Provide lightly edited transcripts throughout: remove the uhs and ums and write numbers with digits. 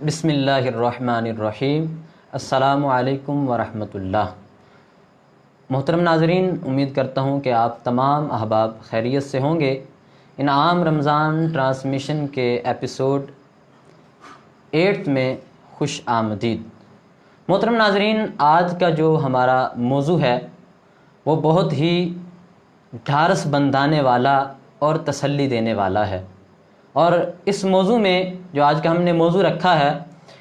بسم اللہ الرحمن الرحیم۔ السلام علیکم ورحمۃ اللہ۔ محترم ناظرین، امید کرتا ہوں کہ آپ تمام احباب خیریت سے ہوں گے۔ انعام رمضان ٹرانسمیشن کے ایپیسوڈ 8 میں خوش آمدید۔ محترم ناظرین، آج کا جو ہمارا موضوع ہے وہ بہت ہی ڈھارس بندھانے والا اور تسلی دینے والا ہے، اور اس موضوع میں جو آج کا ہم نے موضوع رکھا ہے،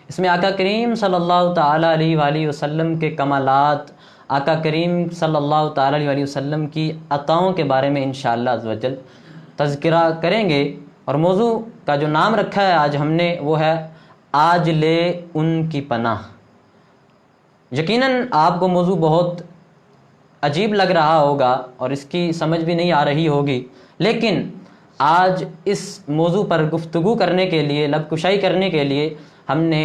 اس میں آقا کریم صلی اللہ تعالیٰ علیہ وآلہ وسلم کے کمالات، آقا کریم صلی اللہ تعالیٰ علیہ وآلہ وسلم کی عطاؤں کے بارے میں انشاءاللہ عز و جل تذکرہ کریں گے۔ اور موضوع کا جو نام رکھا ہے آج ہم نے وہ ہے آج لے ان کی پناہ۔ یقیناً آپ کو موضوع بہت عجیب لگ رہا ہوگا اور اس کی سمجھ بھی نہیں آ رہی ہوگی، لیکن آج اس موضوع پر گفتگو کرنے کے لیے، لب کشائی کرنے کے لیے ہم نے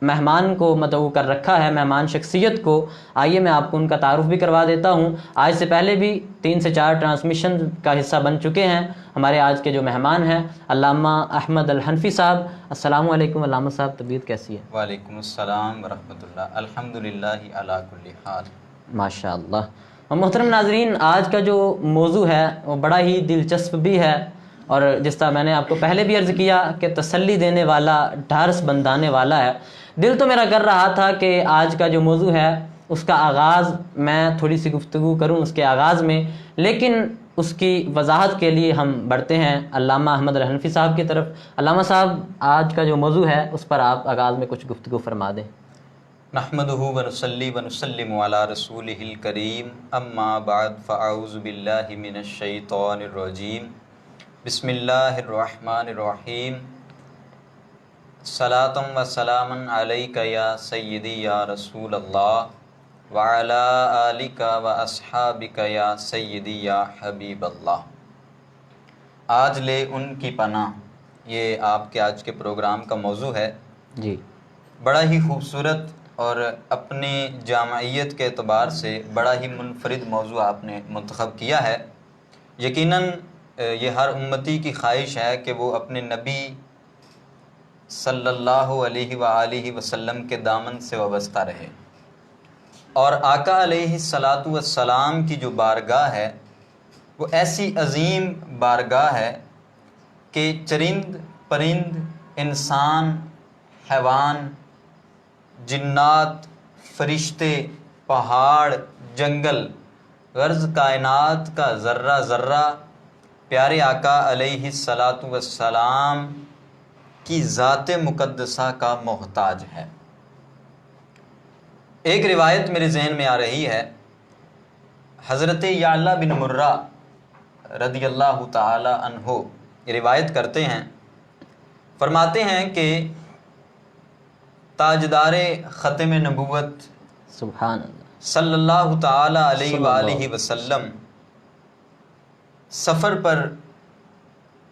مہمان کو مدعو کر رکھا ہے، مہمان شخصیت کو۔ آئیے میں آپ کو ان کا تعارف بھی کروا دیتا ہوں۔ آج سے پہلے بھی 3 سے 4 ٹرانسمیشن کا حصہ بن چکے ہیں۔ ہمارے آج کے جو مہمان ہیں علامہ احمد الحنفی صاحب۔ السلام علیکم علامہ صاحب، طبیعت کیسی ہے؟ وعلیکم السلام ورحمۃ اللہ، الحمدللہ علی کل حال۔ ماشاء اللہ۔ اور محترم ناظرین، آج کا جو موضوع ہے وہ بڑا ہی دلچسپ بھی ہے، اور جس طرح میں نے آپ کو پہلے بھی عرض کیا کہ تسلی دینے والا، ڈھارس بندھانے والا ہے۔ دل تو میرا کر رہا تھا کہ آج کا جو موضوع ہے اس کا آغاز میں تھوڑی سی گفتگو کروں اس کے آغاز میں، لیکن اس کی وضاحت کے لیے ہم بڑھتے ہیں علامہ احمد الحنفی صاحب کی طرف۔ علامہ صاحب، آج کا جو موضوع ہے اس پر آپ آغاز میں کچھ گفتگو فرما دیں۔ نحمدہ ونصلی ونسلم علی رسولہ الکریم، اما بعد فاعوذ باللہ من الشیطان الرجیم، بسم اللہ الرحمن الرحیم، صلاۃ و سلام علیک یا سیدی یا رسول اللہ وعلی آلک و اصحابک یا سیدی یا حبیب اللہ۔ آج لے ان کی پناہ، یہ آپ کے آج کے پروگرام کا موضوع ہے۔ جی، بڑا ہی خوبصورت اور اپنی جامعیت کے اعتبار سے بڑا ہی منفرد موضوع آپ نے منتخب کیا ہے۔ یقیناً یہ ہر امتی کی خواہش ہے کہ وہ اپنے نبی صلی اللہ علیہ وآلہ وسلم کے دامن سے وابستہ رہے، اور آقا علیہ الصلاۃ والسلام کی جو بارگاہ ہے وہ ایسی عظیم بارگاہ ہے کہ چرند پرند، انسان، حیوان، جنات، فرشتے، پہاڑ، جنگل، غرض کائنات کا ذرہ ذرہ پیارے آقا علیہ الصلاۃ والسلام کی ذات مقدسہ کا محتاج ہے۔ ایک روایت میرے ذہن میں آ رہی ہے، حضرت یعلا بن مرہ رضی اللہ تعالی عنہ روایت کرتے ہیں، فرماتے ہیں کہ تاجدار ختم نبوت سبحان اللہ صلی اللہ تعالی علیہ وآلہ وسلم سفر پر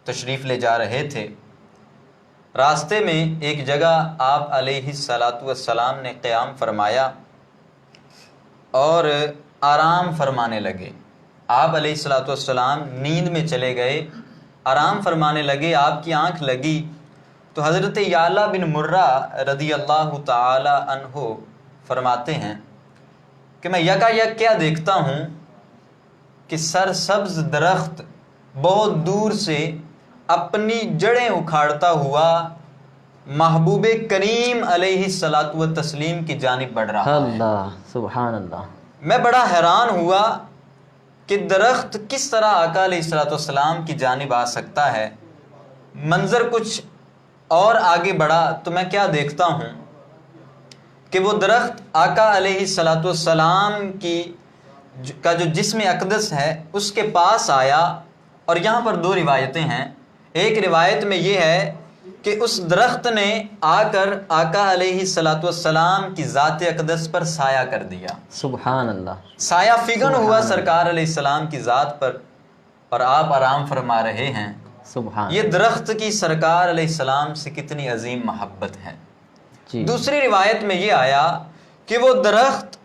تشریف لے جا رہے تھے۔ راستے میں ایک جگہ آپ علیہ الصلاۃ والسلام نے قیام فرمایا اور آرام فرمانے لگے۔ آپ علیہ الصلاۃ والسلام نیند میں چلے گئے، آرام فرمانے لگے، آپ کی آنکھ لگی تو حضرت یعلا بن مرہ رضی اللہ تعالی عنہ فرماتے ہیں کہ میں یکا یک کیا دیکھتا ہوں کہ سرسبز درخت بہت دور سے اپنی جڑیں اکھاڑتا ہوا محبوب کریم علیہ الصلاۃ والتسلیم کی جانب بڑھ رہا ہے۔ اللہ، سبحان اللہ۔ میں بڑا حیران ہوا کہ درخت کس طرح آقا علیہ الصلاۃ والسلام کی جانب آ سکتا ہے۔ منظر کچھ اور آگے بڑھا تو میں کیا دیکھتا ہوں کہ وہ درخت آقا علیہ الصلاۃ والسلام کا جو جسم اقدس ہے اس کے پاس آیا، اور یہاں پر 2 روایتیں ہیں۔ ایک روایت میں یہ ہے کہ اس درخت نے آ کر آقا علیہ الصلاۃ والسلام کی ذات اقدس پر سایہ کر دیا۔ سبحان اللہ۔ سایہ فگن ہوا سرکار علیہ السلام کی ذات پر، اور آپ آرام فرما رہے ہیں۔ سبحان یہ درخت کی سرکار علیہ السلام سے کتنی عظیم محبت ہے۔ جی، دوسری روایت میں یہ آیا کہ وہ درخت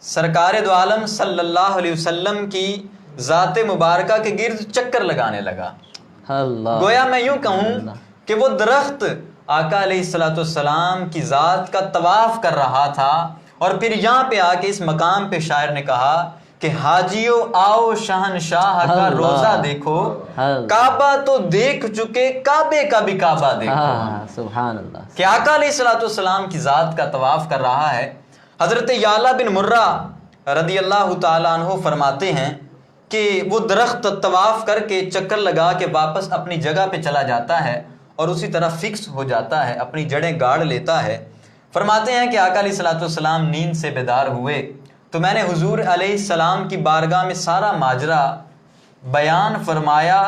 سرکار دو عالم صلی اللہ علیہ وسلم کی ذات مبارکہ کے گرد چکر لگانے لگا۔ اللہ، گویا میں یوں کہوں کہ وہ درخت آقا علیہ السلام کی ذات کا طواف کر رہا تھا، اور پھر یہاں پہ آ کے اس مقام پہ شاعر نے کہا کہ حاجیو آؤ شہنشاہ کا روزہ دیکھو، کعبہ تو دیکھ چکے کعبے کا بھی کعبہ دیکھو۔ سبحان اللہ۔ کہ آقا علیہ السلام کی ذات کا طواف کر رہا ہے۔ حضرت یعلا بن مرہ رضی اللہ تعالیٰ عنہ فرماتے ہیں کہ وہ درخت طواف کر کے چکر لگا کے واپس اپنی جگہ پہ چلا جاتا ہے اور اسی طرح فکس ہو جاتا ہے، اپنی جڑیں گاڑ لیتا ہے۔ فرماتے ہیں کہ آقا علیہ السلام نیند سے بیدار ہوئے تو میں نے حضور علیہ السلام کی بارگاہ میں سارا ماجرا بیان فرمایا،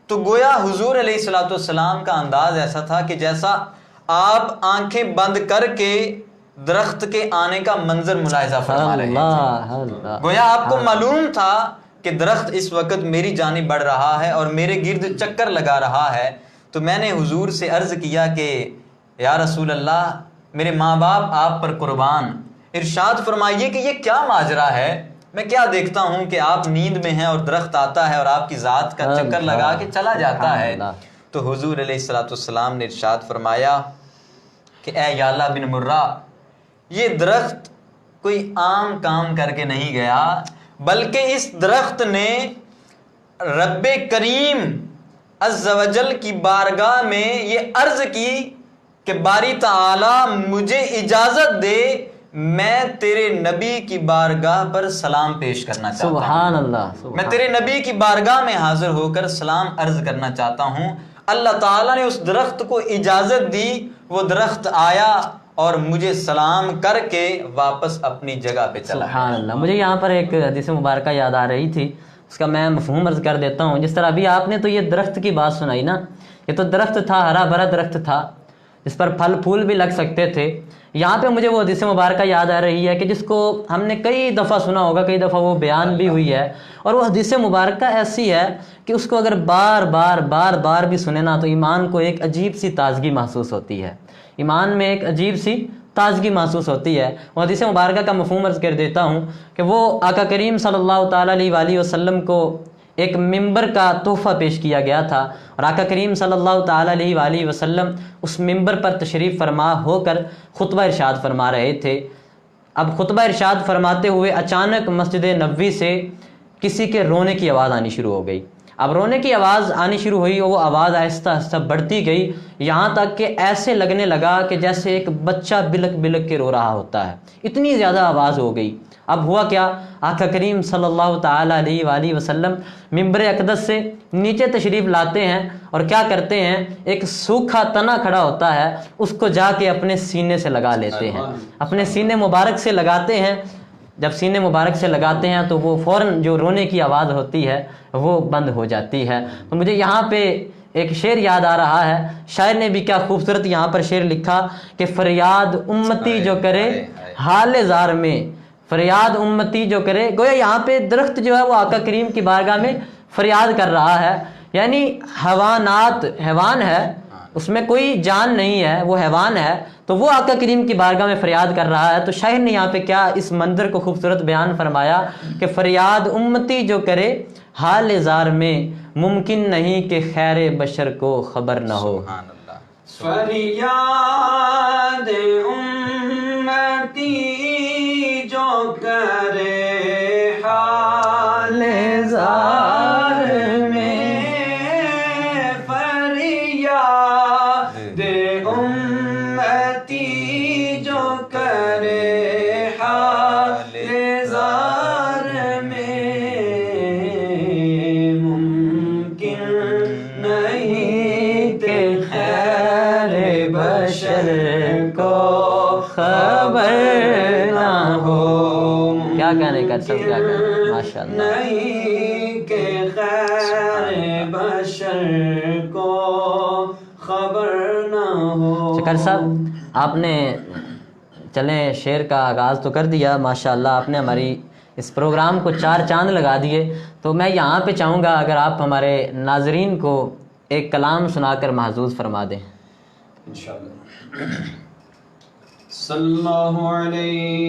تو گویا حضور علیہ السلام کا انداز ایسا تھا کہ جیسا آپ آنکھیں بند کر کے درخت کے آنے کا منظر ملاحظہ فرما رہے تھے۔ گویا آپ کو معلوم تھا کہ درخت اس وقت میری جانب بڑھ رہا ہے اور میرے گرد چکر لگا رہا ہے۔ تو میں نے حضور سے عرض کیا کہ یا رسول اللہ، میرے ماں باپ آپ پر قربان، ارشاد فرمائیے کہ یہ کیا ماجرا ہے، میں کیا دیکھتا ہوں کہ آپ نیند میں ہیں اور درخت آتا ہے اور آپ کی ذات کا چکر لگا کے چلا جاتا ہے۔ تو حضور علیہ السلام نے ارشاد فرمایا کہ اے یعلا بن مرہ، یہ درخت کوئی عام کام کر کے نہیں گیا، بلکہ اس درخت نے رب کریم عز و جل کی بارگاہ میں یہ عرض کی کہ باری تعالی مجھے اجازت دے، میں تیرے نبی کی بارگاہ پر سلام پیش کرنا چاہتا ہوں۔ سبحان اللہ۔ میں تیرے نبی کی بارگاہ میں حاضر ہو کر سلام عرض کرنا چاہتا ہوں۔ اللہ تعالیٰ نے اس درخت کو اجازت دی، وہ درخت آیا اور مجھے سلام کر کے واپس اپنی جگہ پہ چلا۔ سبحان اللہ۔ مجھے یہاں پر ایک حدیث مبارکہ یاد آ رہی تھی، اس کا میں مفہوم عرض کر دیتا ہوں۔ جس طرح ابھی آپ نے تو یہ درخت کی بات سنائی نا، یہ تو درخت تھا، ہرا بھرا درخت تھا جس پر پھل پھول بھی لگ سکتے تھے۔ یہاں پہ مجھے وہ حدیث مبارکہ یاد آ رہی ہے کہ جس کو ہم نے کئی دفعہ سنا ہوگا، کئی دفعہ وہ بیان بھی ہوئی ہے، اور وہ حدیث مبارکہ ایسی ہے کہ اس کو اگر بار بار بھی سنے نا تو ایمان کو ایک عجیب سی تازگی محسوس ہوتی ہے، ایمان میں ایک عجیب سی تازگی محسوس ہوتی ہے۔ وہ حدیث مبارکہ کا مفہوم عرض کر دیتا ہوں کہ وہ آقا کریم صلی اللہ تعالیٰ علیہ وآلہ وسلم کو ایک ممبر کا تحفہ پیش کیا گیا تھا، اور آقا کریم صلی اللہ تعالیٰ علیہ وآلہ وسلم اس ممبر پر تشریف فرما ہو کر خطبہ ارشاد فرما رہے تھے۔ اب خطبہ ارشاد فرماتے ہوئے اچانک مسجد نبوی سے کسی کے رونے کی آواز آنی شروع ہو گئی۔ اب رونے کی آواز آنی شروع ہوئی اور وہ آواز آہستہ آہستہ بڑھتی گئی، یہاں تک کہ ایسے لگنے لگا کہ جیسے ایک بچہ بلک بلک کے رو رہا ہوتا ہے، اتنی زیادہ آواز ہو گئی۔ اب ہوا کیا، آقا کریم صلی اللہ تعالیٰ علیہ وآلہ وسلم ممبر اقدس سے نیچے تشریف لاتے ہیں اور کیا کرتے ہیں، ایک سوکھا تنا کھڑا ہوتا ہے، اس کو جا کے اپنے سینے سے لگا لیتے ہیں، اپنے سینے مبارک سے لگاتے ہیں۔ جب سینے مبارک سے لگاتے ہیں تو وہ فوراً جو رونے کی آواز ہوتی ہے وہ بند ہو جاتی ہے۔ تو مجھے یہاں پہ ایک شعر یاد آ رہا ہے، شاعر نے بھی کیا خوبصورت یہاں پر شعر لکھا کہ فریاد امتی جو کرے حال زار میں، فریاد امتی جو کرے، گویا یہاں پہ درخت جو ہے وہ آقا کریم کی بارگاہ میں فریاد کر رہا ہے، یعنی حیوانات، حیوان ہے اس میں کوئی جان نہیں ہے، وہ حیوان ہے، تو وہ آقا کریم کی بارگاہ میں فریاد کر رہا ہے۔ تو شاعر نے یہاں پہ کیا اس منظر کو خوبصورت بیان فرمایا کہ فریاد امتی جو کرے حال زار میں، ممکن نہیں کہ خیر بشر کو خبر نہ ہو۔ فریاد امتی جو کرے حال زار میں، فریاد امتی جو کرے حال زار میں، ممکن نہیں کہ خیر بشر کو خبر نہ ہو۔ کیا کہنے کا سب کیا کہنے، ماشاء اللہ۔ نہیں کہ خیر بشر کو خبر نہ ہو۔ شکر صاحب، آپ نے چلیں شعر کا آغاز تو کر دیا، ماشاءاللہ آپ نے ہماری اس پروگرام کو چار چاند لگا دیے۔ تو میں یہاں پہ چاہوں گا اگر آپ ہمارے ناظرین کو ایک کلام سنا کر محظوظ فرما دیں۔ انشاءاللہ۔ صلی اللہ علیہ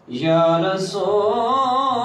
یا رسول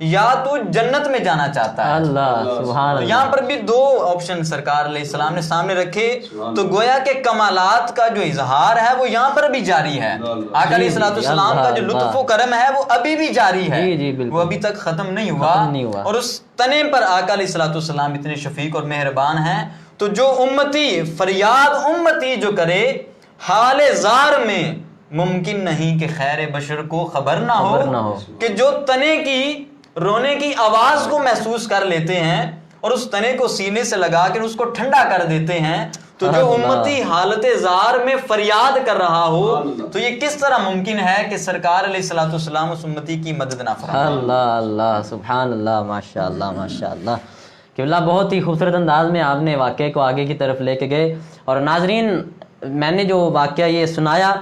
یا تو جنت میں جانا چاہتا ہے. اللہ سبحان تو اللہ. یہاں پر بھی دو آپشن سرکار علیہ السلام نے سامنے رکھے. تو گویا کہ کمالات کا جو اظہار ہے وہ یہاں پر بھی جاری ہے. آقا علیہ السلام کا جو لطف و کرم ہے وہ ابھی بھی جاری ہے. جی بالکل. وہ ابھی تک ختم نہیں ہوا. اور اس تنے پر آقا علیہ السلام اتنے شفیق اور مہربان ہیں. تو جو امتی فریاد امتی جو کرے حال زار میں ممکن نہیں کہ خیر بشر کو خبر نہ ہو کہ جو تنے کی رونے کی آواز کو محسوس کر لیتے ہیں اور اس تنے کو سینے سے لگا کر اس کو ٹھنڈا کر دیتے ہیں. تو جو امتی حالت زار میں فریاد کر رہا ہو تو یہ کس طرح ممکن ہے کہ سرکار علیہ السلام اس امتی کی مدد نہ فرمائے. اللہ اللہ سبحان اللہ ماشاء اللہ ماشاء اللہ. کہ اللہ بہت ہی خوبصورت انداز میں آپ نے واقعے کو آگے کی طرف لے کے گئے. اور ناظرین میں نے جو واقعہ یہ سنایا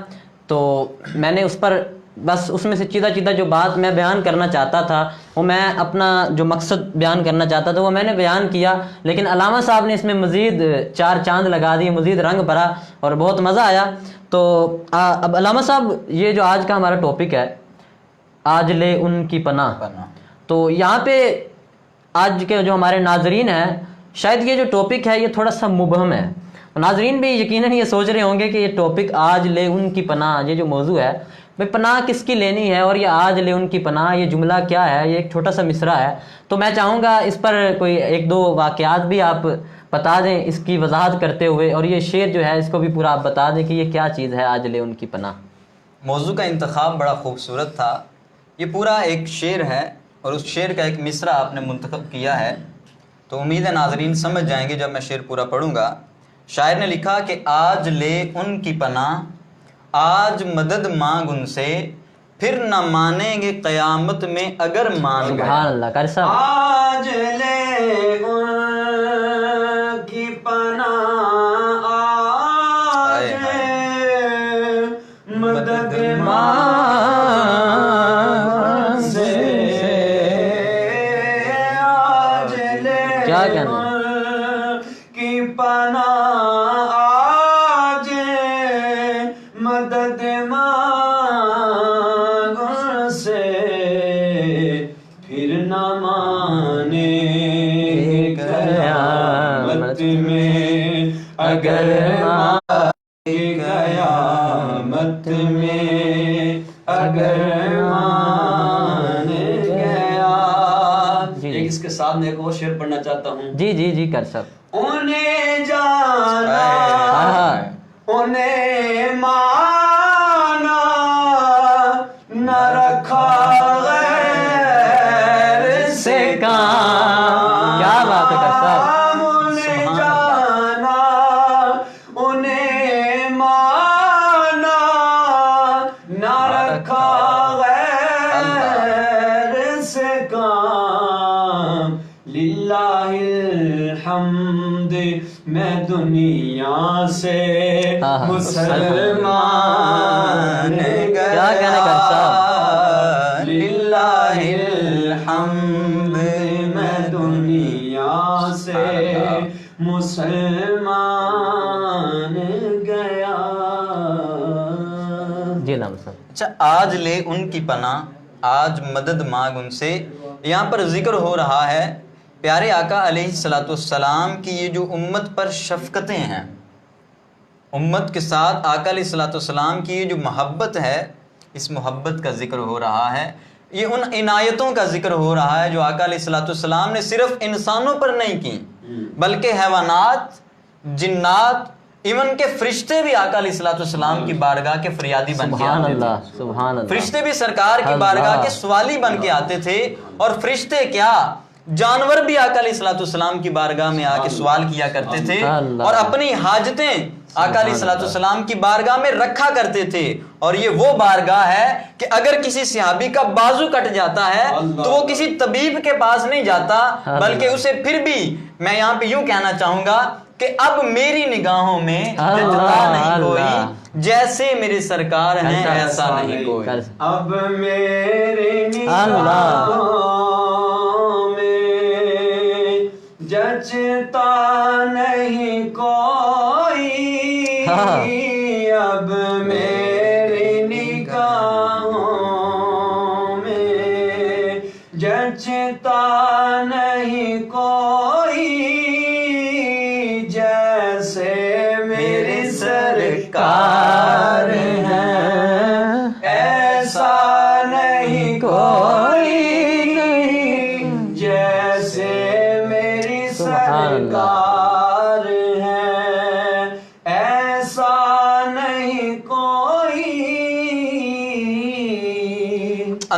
تو میں نے اس پر بس اس میں سے چیدہ جو بات میں بیان کرنا چاہتا تھا وہ میں اپنا جو مقصد بیان کرنا چاہتا تھا وہ میں نے بیان کیا. لیکن علامہ صاحب نے اس میں مزید 4 چاند لگا دیے, مزید رنگ بھرا اور بہت مزہ آیا. تو اب علامہ صاحب یہ جو آج کا ہمارا ٹاپک ہے آج لے ان کی پناہ, تو یہاں پہ آج کے جو ہمارے ناظرین ہیں شاید یہ جو ٹاپک ہے یہ تھوڑا سا مبہم ہے. ناظرین بھی یقیناً یہ سوچ رہے ہوں گے کہ یہ ٹاپک آج لے ان کی پناہ, یہ جو موضوع ہے بھائی پناہ کس کی لینی ہے اور یہ آج لے ان کی پناہ یہ جملہ کیا ہے, یہ ایک چھوٹا سا مصرع ہے. تو میں چاہوں گا اس پر کوئی 1-2 واقعات بھی آپ بتا دیں اس کی وضاحت کرتے ہوئے, اور یہ شعر جو ہے اس کو بھی پورا آپ بتا دیں کہ یہ کیا چیز ہے آج لے ان کی پناہ. موضوع کا انتخاب بڑا خوبصورت تھا. یہ پورا ایک شعر ہے اور اس شعر کا ایک مصرع آپ نے منتخب کیا ہے. تو امید ہے ناظرین سمجھ جائیں گے جب میں شعر پورا پڑھوں گا. شاعر نے لکھا کہ آج لے ان کی پناہ, آج مدد مانگ ان سے, پھر نہ مانیں گے قیامت میں اگر مان گئے. سبحان اللہ. قاری صاحب آج لے ان کی پناہ, آج مدد مانگ سے, آج لے کیا کہنا ان کی پناہ, مدد مانگ ان سے, پھر نہ مانے قیامت میں اگر قیامت میں اگر مان گیا. اس کے ساتھ میں ایک اور شعر پڑھنا چاہتا ہوں. جی کر سب. انہیں جانا انہیں مانا نہ رکھا غیر سے کام. کیا بات ہے کر صاحب. انہیں جانا انہیں مانا نہ رکھا غیر سے کام. للہ الحمد میں دنیا سے مسلمان کیا کہنے کا صاحب. للہ الحمد میں دنیا سے مسلمان گیا. جی نام صاحب. اچھا, آج لے ان کی پناہ, آج مدد مانگ ان سے. یہاں پر ذکر ہو رہا ہے پیارے آقا علیہ السلام کی یہ جو امت پر شفقتیں ہیں, امت کے ساتھ آقا علیہ السلام کی یہ جو محبت ہے, اس محبت کا ذکر ہو رہا ہے. یہ ان عنایتوں کا ذکر ہو رہا ہے جو آقا علیہ السلام نے صرف انسانوں پر نہیں کی بلکہ حیوانات, جنات, ایون کہ فرشتے بھی آقا علیہ السلام کی بارگاہ کے فریادی بن کے آتے تھے. سبحان اللہ. فرشتے بھی سرکار کی بارگاہ کے سوالی بن کے آتے تھے. اور فرشتے کیا, جانور بھی آقا علیہ السلام کی بارگاہ میں آ کے سوال کیا کرتے تھے اور اپنی حاجتیں آقا علیہ السلام کی بارگاہ میں رکھا کرتے تھے. اور یہ وہ بارگاہ ہے کہ اگر کسی صحابی کا بازو کٹ جاتا ہے تو وہ کسی طبیب کے پاس نہیں جاتا بلکہ اسے پھر بھی, میں یہاں پہ یوں کہنا چاہوں گا کہ اب میری نگاہوں میں جتنا نہیں کوئی, جیسے میرے سرکار ہیں ایسا نہیں کوئی. اب میری نگاہوں میں جچتا نہیں کوئی, اب میری نگاہوں میں جچتا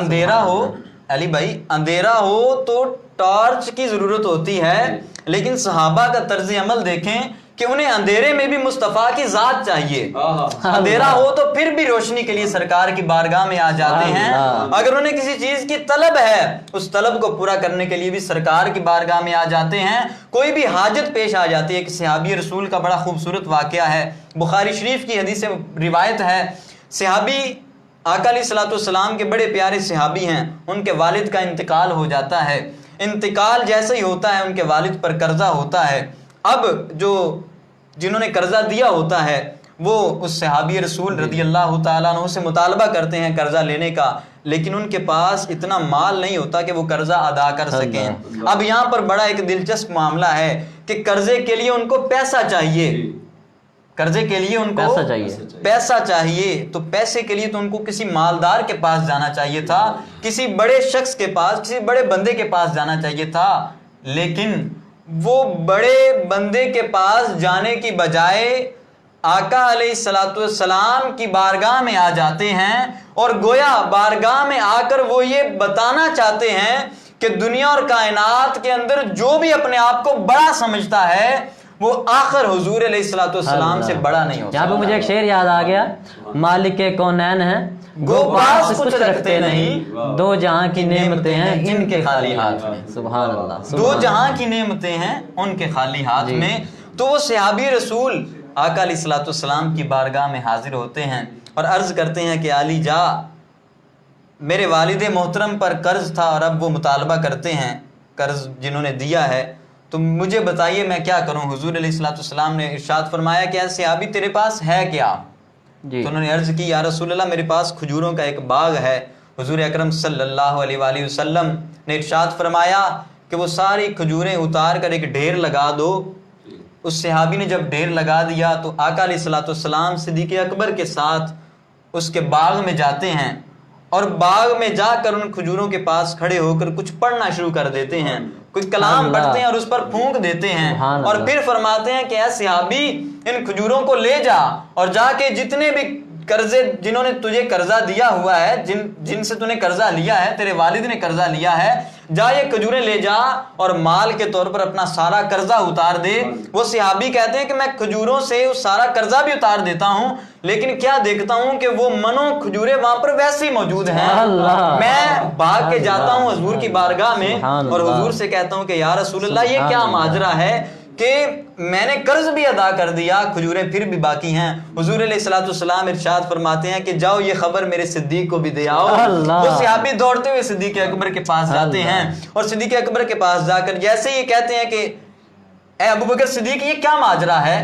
اندھیرا ہو علی بھائی، اندھیرا ہو تو ٹارچ کی ضرورت ہوتی ہے، لیکن صحابہ کا طرز عمل دیکھیں کہ انہیں اندھیرے میں بھی مصطفیٰ کی ذات چاہیے، اندھیرا ہو تو پھر بھی روشنی کے لیے سرکار کی بارگاہ میں آ جاتے ہیں، اگر انہیں کسی چیز کی طلب ہے اس طلب کو پورا کرنے کے لیے بھی سرکار کی بارگاہ میں آ جاتے ہیں۔ کوئی بھی حاجت پیش آ جاتی ہے، کہ صحابی رسول کا بڑا خوبصورت واقعہ ہے، بخاری شریف کی حدیث روایت ہے، صحابی آقا علیہ الصلوۃ والسلام کے بڑے پیارے صحابی ہیں، ان کے والد کا انتقال ہو جاتا ہے، انتقال جیسے ہی ہوتا ہے ان کے والد پر قرضہ ہوتا ہے، اب جنہوں نے قرضہ دیا ہوتا ہے وہ اس صحابی رسول رضی اللہ تعالیٰ عنہ سے مطالبہ کرتے ہیں قرضہ لینے کا، لیکن ان کے پاس اتنا مال نہیں ہوتا کہ وہ قرضہ ادا کر سکیں۔ اب یہاں پر بڑا ایک دلچسپ معاملہ ہے کہ قرضے کے لیے ان کو پیسہ چاہیے، قرضے کے لیے ان کو پیسہ چاہیے، تو پیسے کے لیے تو ان کو کسی مالدار کے پاس جانا چاہیے تھا، کسی بڑے شخص کے پاس، کسی بڑے بندے کے پاس جانا چاہیے تھا، لیکن وہ بڑے بندے کے پاس جانے کی بجائے آقا علیہ الصلوۃ والسلام کی بارگاہ میں آ جاتے ہیں، اور گویا بارگاہ میں آ کر وہ یہ بتانا چاہتے ہیں کہ دنیا اور کائنات کے اندر جو بھی اپنے آپ کو بڑا سمجھتا ہے وہ آخر حضور علیہ الصلوۃ والسلام سے بڑا نہیں ہوتا۔ یہاں پہ مجھے ایک شعر یاد آ گیا، مالک کونین ہیں گو پاس کچھ رکھتے نہیں، دو جہاں کی نعمتیں ہیں ان کے خالی ہاتھ میں۔ سبحان اللہ، دو جہاں کی نعمتیں ہیں ان کے خالی ہاتھ میں۔ تو وہ صحابی رسول آقا علیہ الصلوۃ والسلام کی بارگاہ میں حاضر ہوتے ہیں اور عرض کرتے ہیں کہ علی جا، میرے والد محترم پر قرض تھا اور اب وہ مطالبہ کرتے ہیں قرض جنہوں نے دیا ہے، تو مجھے بتائیے میں کیا کروں۔ حضور علیہ الصلوۃ والسلام نے ارشاد فرمایا کہ اے صحابی تیرے پاس ہے کیا؟ تو انہوں نے عرض کی یا رسول اللہ میرے پاس کھجوروں کا ایک باغ ہے۔ حضور اکرم صلی اللہ علیہ وآلہ وسلم نے ارشاد فرمایا کہ وہ ساری کھجوریں اتار کر ایک ڈھیر لگا دو۔ اس صحابی نے جب ڈھیر لگا دیا تو آقا علیہ الصلوۃ والسلام صدیق اکبر کے ساتھ اس کے باغ میں جاتے ہیں، اور باغ میں جا کر ان کھجوروں کے پاس کھڑے ہو کر کچھ پڑھنا شروع کر دیتے ہیں، کوئی کلام پڑھتے ہیں اور اس پر پھونک دیتے ہیں، اور پھر فرماتے ہیں کہ اے صحابی ان کھجوروں کو لے جا اور جا کے جتنے بھی قرضے جنہوں نے تجھے قرضہ دیا ہوا ہے، جن سے تو نے قرضہ لیا ہے، تیرے والد نے قرضہ لیا ہے، جا یہ کھجوریں لے جا اور مال کے طور پر اپنا سارا قرضہ اتار دے۔ وہ صحابی کہتے ہیں کہ میں کھجوروں سے سارا قرضہ بھی اتار دیتا ہوں، لیکن کیا دیکھتا ہوں کہ وہ منو کھجوریں وہاں پر ویسے ہی موجود ہیں۔ میں بھاگ کے جاتا ہوں حضور کی بارگاہ میں اور حضور سے کہتا ہوں کہ یا رسول اللہ یہ کیا ماجرا ہے کہ میں نے قرض بھی ادا کر دیا، کھجوریں پھر بھی باقی ہیں۔ حضور علیہ الصلوۃ والسلام ارشاد فرماتے ہیں کہ جاؤ یہ خبر میرے صدیق کو بھی دے آؤ۔ وہ صحابی دوڑتے ہوئے صدیق اکبر کے پاس جاتے ہیں، اور صدیق اکبر کے پاس جا کر جیسے یہ کہتے ہیں کہ اے ابو بکر صدیق یہ کیا ماجرا ہے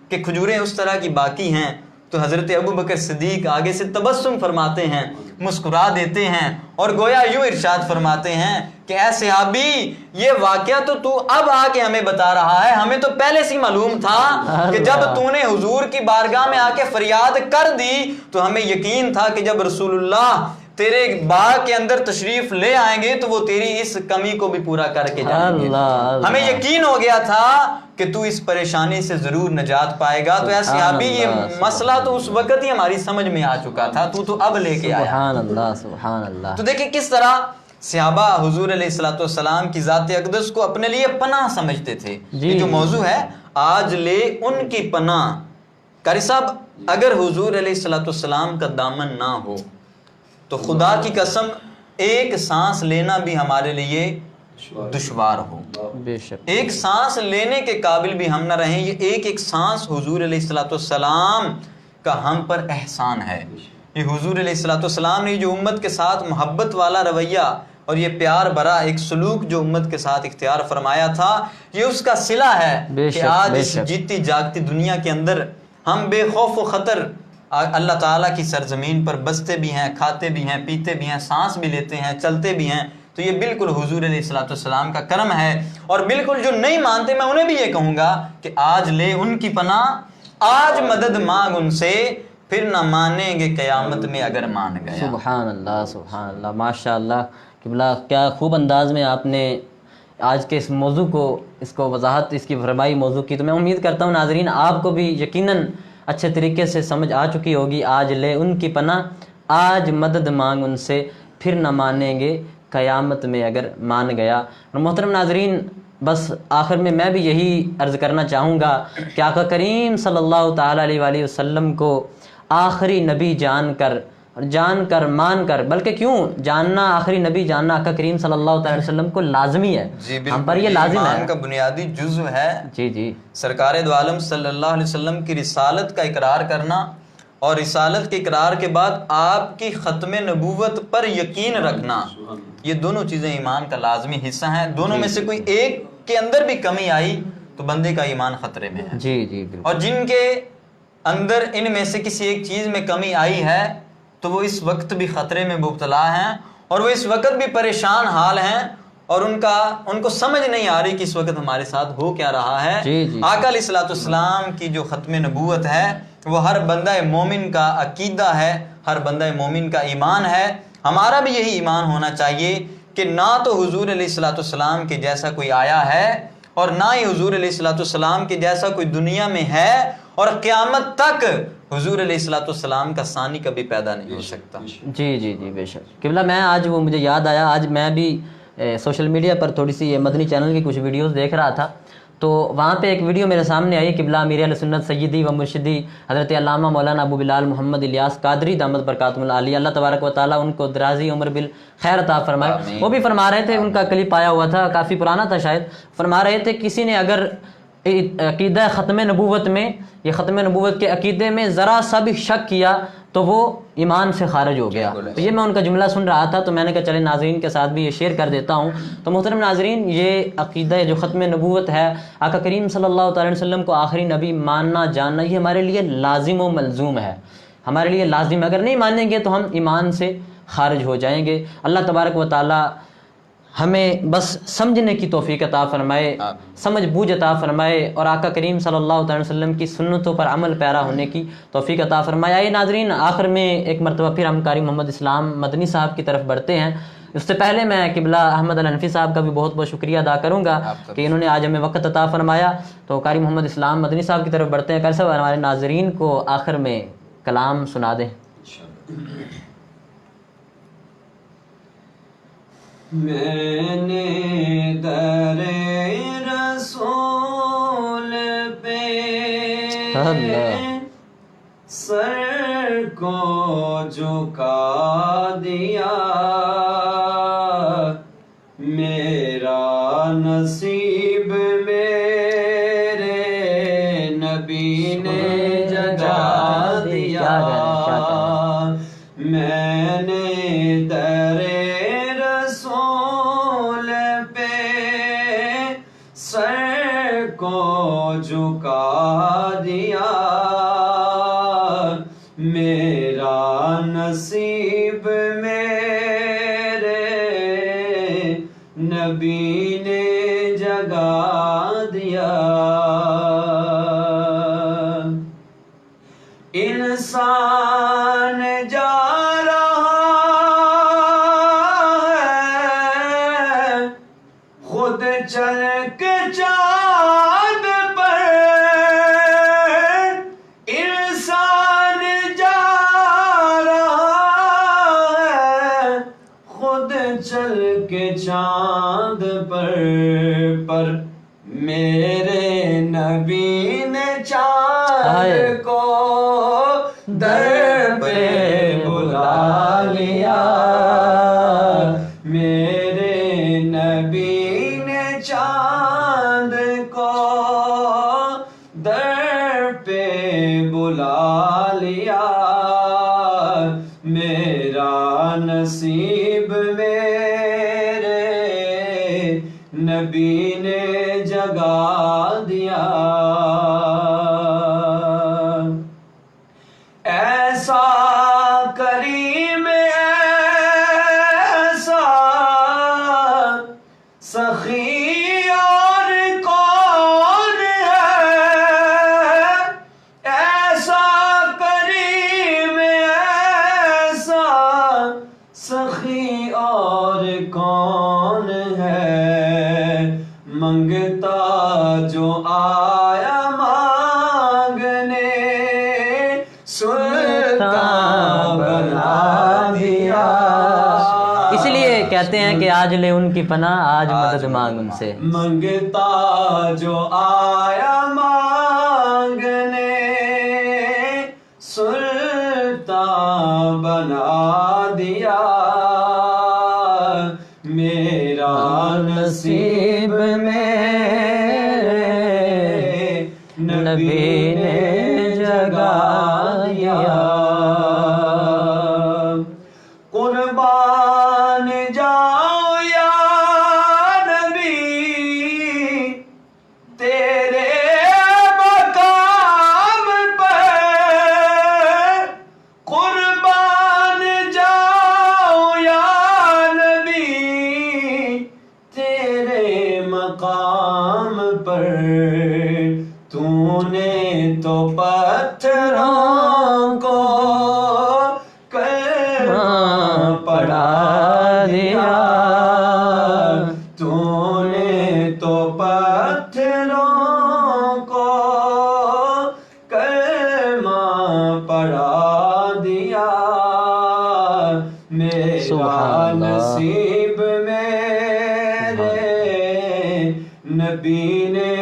کہ کھجوریں اس طرح کی باقی ہیں، تو حضرت ابو بکر صدیق آگے سے تبسم فرماتے ہیں، مسکرا دیتے ہیں، اور گویا یوں ارشاد فرماتے ہیں کہ اے صحابی یہ واقعہ تو اب آ کے ہمیں بتا رہا ہے، ہمیں تو پہلے سے معلوم تھا کہ جب تو نے حضور کی بارگاہ میں آ کے فریاد کر دی تو ہمیں یقین تھا کہ جب رسول اللہ تیرے باغ کے اندر تشریف لے آئیں گے تو وہ تیری اس کمی کو بھی پورا کر کے جائیں گے۔ ہمیں یقین ہو گیا تھا کہ تو اس پریشانی سے ضرور نجات پائے گا۔ تو اے صحابی یہ مسئلہ تو اس وقت ہی ہماری سمجھ میں آ چکا تھا، تو اب لے کے آیا۔ سبحان اللہ، سبحان اللہ۔ تو دیکھیں کس طرح صحابہ حضور علیہ الصلوۃ والسلام کی ذات اقدس کو اپنے لیے پناہ سمجھتے تھے۔ یہ جو موضوع ہے آج لے ان کی پناہ، قاری صاحب اگر حضور علیہ الصلوۃ والسلام کا دامن نہ ہو تو خدا کی قسم ایک سانس لینا بھی ہمارے لیے دشوار ہو، بے شک ایک سانس لینے کے قابل بھی ہم نہ رہیں۔ یہ ایک سانس حضور علیہ الصلوۃ والسلام کا ہم پر احسان ہے۔ یہ حضور علیہ الصلوۃ والسلام نے جو امت کے ساتھ محبت والا رویہ اور یہ پیار بھرا ایک سلوک جو امت کے ساتھ اختیار فرمایا تھا، یہ اس کا صلہ ہے کہ آج اس جیتی جاگتی دنیا کے اندر ہم بے خوف و خطر اللہ تعالیٰ کی سرزمین پر بستے بھی ہیں، کھاتے بھی ہیں، پیتے بھی ہیں، سانس بھی لیتے ہیں، چلتے بھی ہیں۔ تو یہ بالکل حضور علیہ الصلوۃ والسلام کا کرم ہے، اور بالکل جو نہیں مانتے میں انہیں بھی یہ کہوں گا کہ آج لے ان کی پناہ، آج مدد مانگ ان سے، پھر نہ مانیں گے قیامت میں اگر مان گیا۔ سبحان اللہ، سبحان اللہ، ماشاء اللہ قبلہ، کیا خوب انداز میں آپ نے آج کے اس موضوع کو، اس کو وضاحت اس کی فرمائی موضوع کی۔ تو میں امید کرتا ہوں ناظرین آپ کو بھی یقیناً اچھے طریقے سے سمجھ آ چکی ہوگی۔ آج لے ان کی پناہ، آج مدد مانگ ان سے، پھر نہ مانیں گے قیامت میں اگر مان گیا۔ اور محترم ناظرین، بس آخر میں بھی یہی عرض کرنا چاہوں گا کہ آقا کریم صلی اللہ تعالیٰ علیہ وآلہ وسلم کو آخری نبی جان کر مان کر، بلکہ کیوں جاننا آخری نبی جاننا آقا کریم صلی اللہ تعالیٰ علیہ وسلم کو لازمی ہے، جی ہم پر بالکل، یہ لازم ہے۔ ایمان کا بنیادی جزو ہے جی سرکار دو عالم صلی اللہ علیہ وسلم کی رسالت کا اقرار کرنا، اور رسالت کے اقرار کے بعد آپ کی ختم نبوت پر یقین رکھنا، یہ دونوں چیزیں ایمان کا لازمی حصہ ہیں۔ دونوں میں سے کوئی ایک کے اندر بھی کمی آئی تو بندے کا ایمان خطرے میں ہے۔ جی بالکل۔ اور جن کے اندر ان میں سے کسی ایک چیز میں کمی آئی ہے تو وہ اس وقت بھی خطرے میں مبتلا ہیں، اور وہ اس وقت بھی پریشان حال ہیں، اور ان کو سمجھ نہیں آ رہی کہ اس وقت ہمارے ساتھ ہو کیا رہا ہے۔ آقا علیہ الصلوۃ والسلام کی جو ختم نبوت ہے وہ ہر بندہ مومن کا عقیدہ ہے، ہر بندہ مومن کا ایمان ہے۔ ہمارا بھی یہی ایمان ہونا چاہیے کہ نہ تو حضور علیہ الصلوۃ والسلام کے جیسا کوئی آیا ہے، اور نہ ہی حضور علیہ الصلوۃ والسلام کے جیسا کوئی دنیا میں ہے، اور قیامت تک حضور علیہ الصلوۃ والسلام کا ثانی کبھی پیدا نہیں ہو سکتا۔ جی بے شک قبلہ، میں آج وہ مجھے یاد آیا، آج میں بھی سوشل میڈیا پر تھوڑی سی یہ مدنی چینل کی کچھ ویڈیوز دیکھ رہا تھا، تو وہاں پہ ایک ویڈیو میرے سامنے آئی، قبلہ امیر اہل سنت سیدی و مرشدی حضرت علامہ مولانا ابو بلال محمد الیاس قادری دامت برکاتہم العالیہ، اللہ تبارک و تعالیٰ ان کو درازی عمر بالخیر عطا فرمائے۔ وہ بھی فرما رہے تھے، ان کا کلپ آیا ہوا تھا، کافی پرانا تھا شاید، فرما رہے تھے کسی نے اگر عقیدہ ختم نبوت میں، یہ ختم نبوت کے عقیدے میں ذرا سا بھی شک کیا تو وہ ایمان سے خارج ہو گیا۔ تو یہ میں ان کا جملہ سن رہا تھا، تو میں نے کہا چلے ناظرین کے ساتھ بھی یہ شیئر کر دیتا ہوں۔ تو محترم ناظرین، یہ عقیدہ جو ختم نبوت ہے، آقا کریم صلی اللہ تعالی وسلم کو آخری نبی ماننا جاننا، یہ ہمارے لیے لازم و ملزوم ہے، ہمارے لیے لازم ہے۔ اگر نہیں مانیں گے تو ہم ایمان سے خارج ہو جائیں گے۔ اللہ تبارک و تعالی ہمیں بس سمجھنے کی توفیق عطا فرمائے، سمجھ بوجھ عطا فرمائے، اور آقا کریم صلی اللہ تعالی وسلم کی سنتوں پر عمل پیرا ہونے کی توفیق عطا فرمائے۔ آئے ناظرین، آخر میں ایک مرتبہ پھر ہم قاری محمد اسلام مدنی صاحب کی طرف بڑھتے ہیں۔ اس سے پہلے میں قبلہ احمد الحنفی صاحب کا بھی بہت بہت شکریہ ادا کروں گا کہ انہوں نے آج ہمیں وقت عطا فرمایا۔ تو قاری محمد اسلام مدنی صاحب کی طرف بڑھتے ہیں، قاری صاحب ہمارے ناظرین کو آخر میں کلام سنا دیں۔ میں نے در رسول پہ سر کو جھکا دیا، میرا نصیب میرے نبی نے جگا دیا، میں نے در رسول پہ سر کو جھکا دیا، میرا نصیب میرے نبی نے جگا دیا۔ انسان جا خود چل کے چاند پر، انسان جا رہا ہے خود چل کے چاند پر میرے نبی نے چاند کو در پہ بلا لیا، میرے نبی نے چاند کو در پہ بلا لیا، میرا نصیب میرے نبی نے جگا دیا۔ ایسا کریم ایسا سخی اور کون ہے، ایسا کریم ایسا سخی اور کون ہے، منگتا جو آیا مانگنے سلطان بنا دیا، کہتے ہیں کہ آج لے ان کی پناہ، آج مدد مانگ ان سے. منگتا جو آیا مانگنے سلطان بنا دیا، میرا نصیب میں نبی نے جگا دیا. قربان جاؤ یا نبی تیرے مقام پر، قربان جاؤ یا نبی تیرے مقام پر. تو نے تو پتھروں کو کلمہ پڑھا دیا، تو نے تو پتھروں کو کلمہ پڑھا دیا. میرا نصیب میرے نبی نے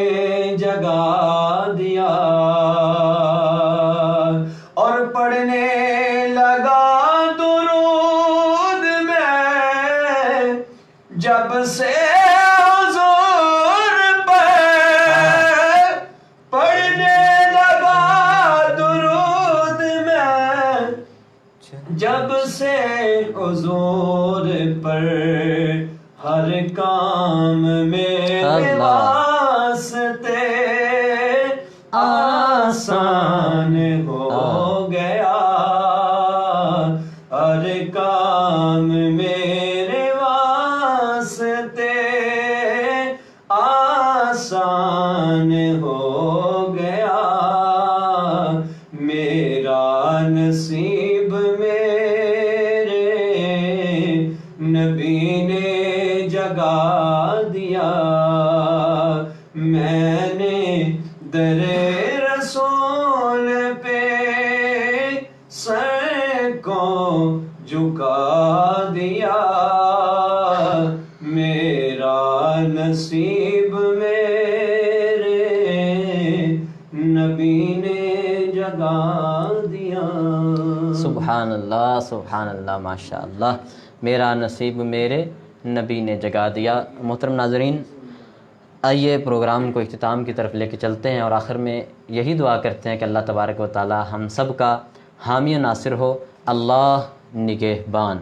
جگا دیا. اور پڑھنے لگا درود میں جب سے حضور پر، پڑھنے لگا درود میں جب سے حضور پر، ہر کام میرے واسطے آسان ہو گیا، ہر کام میرے واسطے آسان ہو گیا. میرا نصیب میرے نبی نے جگا دیا. میں نے در رسول پہ سر کو جھکا دیا. میرا نصیب میرے نبی نے جگا دیا. سبحان اللہ، سبحان اللہ، ماشاء اللہ. میرا نصیب میرے نبی نے جگا دیا. محترم ناظرین، آئیے پروگرام کو اختتام کی طرف لے کے چلتے ہیں، اور آخر میں یہی دعا کرتے ہیں کہ اللہ تبارک و تعالی ہم سب کا حامی و ناصر ہو. اللہ نگہبان.